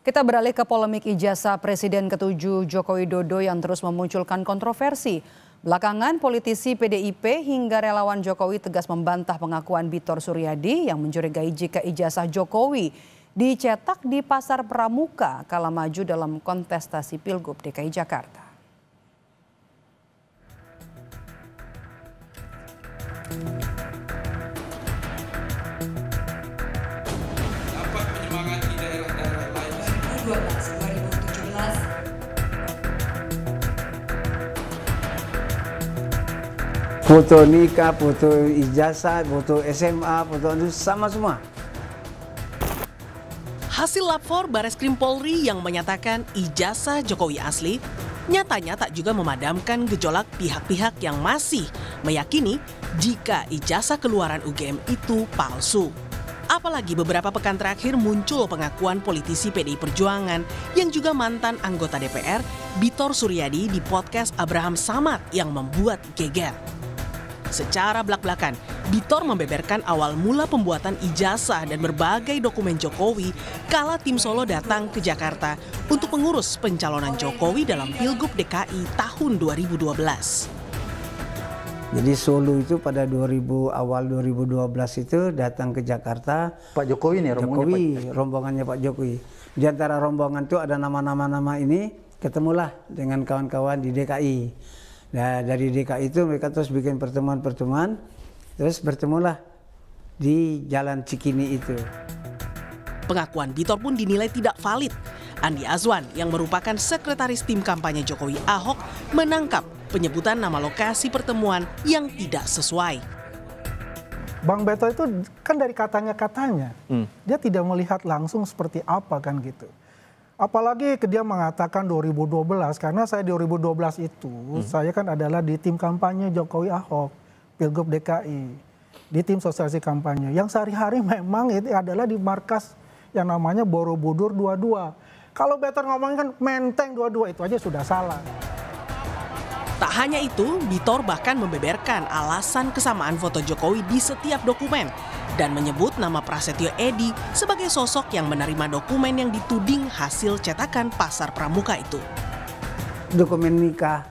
Kita beralih ke polemik ijazah Presiden ke-7 Joko Widodo yang terus memunculkan kontroversi. Belakangan politisi PDIP hingga relawan Jokowi tegas membantah pengakuan Bitor Suryadi yang mencurigai jika ijazah Jokowi dicetak di Pasar Pramuka kala maju dalam kontestasi Pilgub DKI Jakarta. Dapat menyemangati daerah-daerah lain. 2012-2017. Foto nikah, foto ijazah, foto SMA, foto itu sama semua. Hasil lapor Bareskrim Polri yang menyatakan ijazah Jokowi asli nyatanya tak juga memadamkan gejolak pihak-pihak yang masih meyakini jika ijazah keluaran UGM itu palsu. Apalagi beberapa pekan terakhir muncul pengakuan politisi PDI Perjuangan yang juga mantan anggota DPR, Bitor Suryadi di podcast Abraham Samad yang membuat geger. Secara belak-belakan, Bitor membeberkan awal mula pembuatan ijazah dan berbagai dokumen Jokowi kala tim Solo datang ke Jakarta untuk mengurus pencalonan Jokowi dalam Pilgub DKI tahun 2012. Jadi Solo itu pada awal 2012 itu datang ke Jakarta. Pak Jokowi nih, rombongannya Pak Jokowi. Di antara rombongan itu ada nama-nama ini, ketemulah dengan kawan-kawan di DKI. Nah, dari DKI itu mereka terus bikin pertemuan-pertemuan, terus bertemulah di Jalan Cikini itu. Pengakuan Bitor pun dinilai tidak valid. Andi Azwan yang merupakan sekretaris tim kampanye Jokowi Ahok menangkap penyebutan nama lokasi pertemuan yang tidak sesuai. Bang Beto itu kan dari katanya, dia tidak melihat langsung seperti apa kan gitu. Apalagi dia mengatakan 2012, karena saya 2012 itu, saya kan adalah di tim kampanye Jokowi Ahok, Pilgub DKI, di tim sosialisasi kampanye. Yang sehari-hari memang itu adalah di markas yang namanya Borobudur 22. Kalau Beto ngomongin kan Menteng 22, itu aja sudah salah. Tak hanya itu, Bitor bahkan membeberkan alasan kesamaan foto Jokowi di setiap dokumen dan menyebut nama Prasetyo Edy sebagai sosok yang menerima dokumen yang dituding hasil cetakan Pasar Pramuka itu. Dokumen nikah,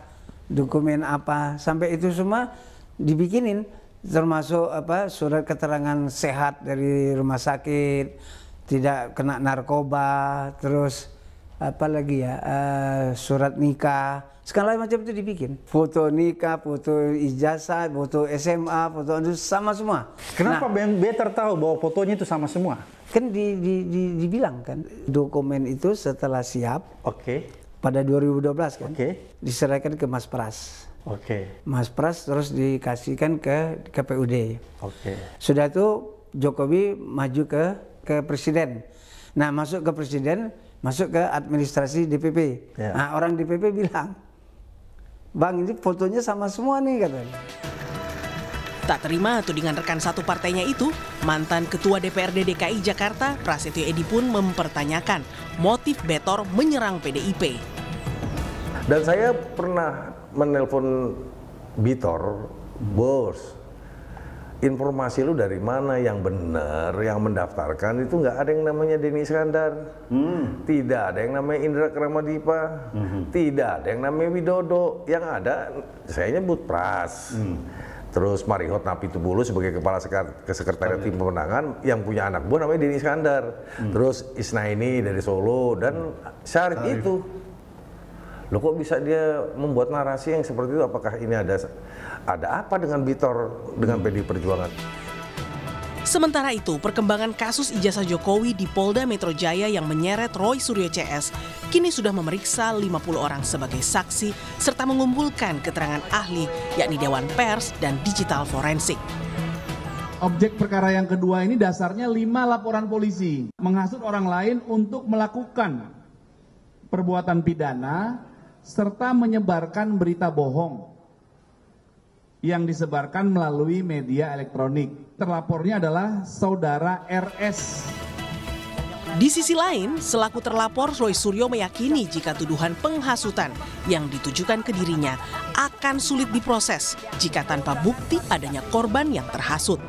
dokumen apa, sampai itu semua dibikinin, termasuk surat keterangan sehat dari rumah sakit, tidak kena narkoba, terus surat nikah, segala macam itu dibikin. Foto nikah, foto ijazah, foto SMA, foto itu sama semua. Kenapa Betor tahu bahwa fotonya itu sama semua? Kan dibilang kan, dokumen itu setelah siap, pada 2012 kan, diserahkan ke Mas Pras. Mas Pras terus dikasihkan ke KPUD. Sudah itu Jokowi maju ke presiden. Nah, masuk ke presiden, masuk ke administrasi DPP. Nah, orang DPP bilang, Bang, ini fotonya sama semua nih, katanya. Tak terima tudingan rekan satu partainya itu, mantan Ketua DPRD DKI Jakarta, Prasetyo Edy pun mempertanyakan motif Betor menyerang PDIP. Dan saya pernah menelpon Bitor, bos, informasi lu dari mana yang benar, yang mendaftarkan itu nggak ada yang namanya Denny Iskandar, tidak ada yang namanya Indra Kramadipa, tidak ada yang namanya Widodo, yang ada saya nyebut Pras, terus Marihot Napitupulu sebagai kepala sekretariat tim pemenangan yang punya anak buah namanya Denny Iskandar, terus Isnaini dari Solo dan Syarif itu. Loh, kok bisa dia membuat narasi yang seperti itu? Apakah ini ada apa dengan Bitor dengan PDI Perjuangan? Sementara itu, perkembangan kasus ijazah Jokowi di Polda Metro Jaya yang menyeret Roy Suryo CS kini sudah memeriksa 50 orang sebagai saksi serta mengumpulkan keterangan ahli yakni Dewan Pers dan Digital Forensik. Objek perkara yang kedua ini dasarnya 5 laporan polisi menghasut orang lain untuk melakukan perbuatan pidana serta menyebarkan berita bohong yang disebarkan melalui media elektronik. Terlapornya adalah saudara RS. Di sisi lain, selaku terlapor Roy Suryo meyakini jika tuduhan penghasutan yang ditujukan ke dirinya akan sulit diproses jika tanpa bukti adanya korban yang terhasut.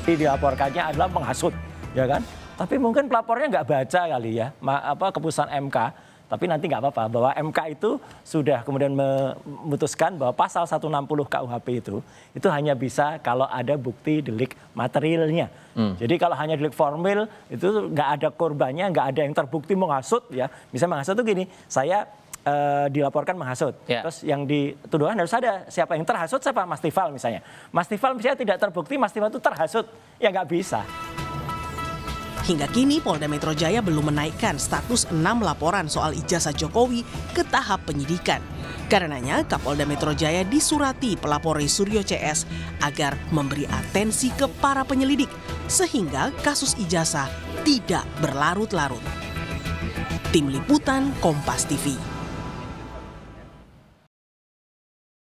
Dilaporkannya adalah menghasut, ya kan? Tapi mungkin pelapornya nggak baca kali ya, keputusan MK. Tapi nanti nggak apa-apa, bahwa MK itu sudah kemudian memutuskan bahwa pasal 160 KUHP itu hanya bisa kalau ada bukti delik materialnya. Jadi kalau hanya delik formil itu nggak ada korbannya, nggak ada yang terbukti menghasut ya. Misalnya menghasut itu gini, saya dilaporkan menghasut. Terus yang dituduhkan harus ada siapa yang terhasut, siapa Mas Tifal misalnya. Mas Tifal misalnya tidak terbukti, Mas Tifal itu terhasut, ya nggak bisa. Hingga kini Polda Metro Jaya belum menaikkan status 6 laporan soal ijazah Jokowi ke tahap penyidikan. Karenanya Kapolda Metro Jaya disurati pelapor Suryo CS agar memberi atensi ke para penyelidik sehingga kasus ijazah tidak berlarut-larut. Tim Liputan Kompas TV.